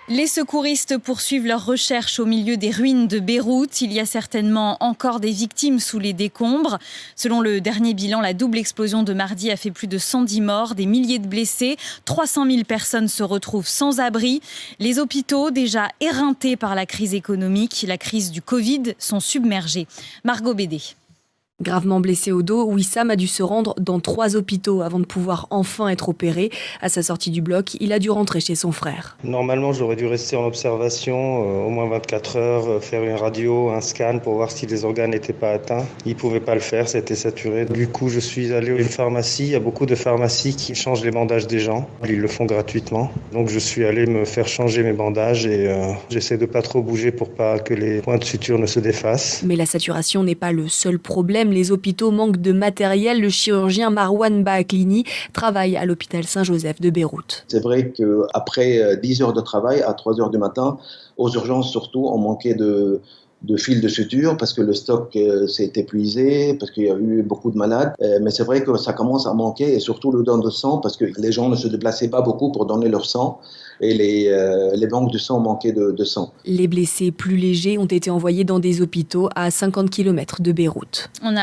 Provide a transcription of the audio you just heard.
Les secouristes poursuivent leurs recherches au milieu des ruines de Beyrouth. Il y a certainement encore des victimes sous les décombres. Selon le dernier bilan, la double explosion de mardi a fait plus de 110 morts, des milliers de blessés. 300 000 personnes se retrouvent sans abri. Les hôpitaux, déjà éreintés par la crise économique, la crise du Covid, sont submergés. Margot Bédé. Gravement blessé au dos, Wissam a dû se rendre dans 3 hôpitaux avant de pouvoir enfin être opéré. À sa sortie du bloc, il a dû rentrer chez son frère. Normalement, j'aurais dû rester en observation au moins 24 heures, faire une radio, un scan pour voir si les organes n'étaient pas atteints. Ils ne pouvaient pas le faire, c'était saturé. Du coup, je suis allé à une pharmacie. Il y a beaucoup de pharmacies qui changent les bandages des gens. Ils le font gratuitement. Donc, je suis allé me faire changer mes bandages et j'essaie de pas trop bouger pour pas que les points de suture ne se défassent. Mais la saturation n'est pas le seul problème. Les hôpitaux manquent de matériel. Le chirurgien Marwan Baaklini travaille à l'hôpital Saint-Joseph de Beyrouth. C'est vrai qu'après 10 heures de travail, à 3 heures du matin, aux urgences surtout, on manquait de fils de suture parce que le stock s'est épuisé, parce qu'il y a eu beaucoup de malades. Mais c'est vrai que ça commence à manquer, et surtout le don de sang, parce que les gens ne se déplaçaient pas beaucoup pour donner leur sang. Et les banques de sang manquaient de sang. Les blessés plus légers ont été envoyés dans des hôpitaux à 50 km de Beyrouth. On a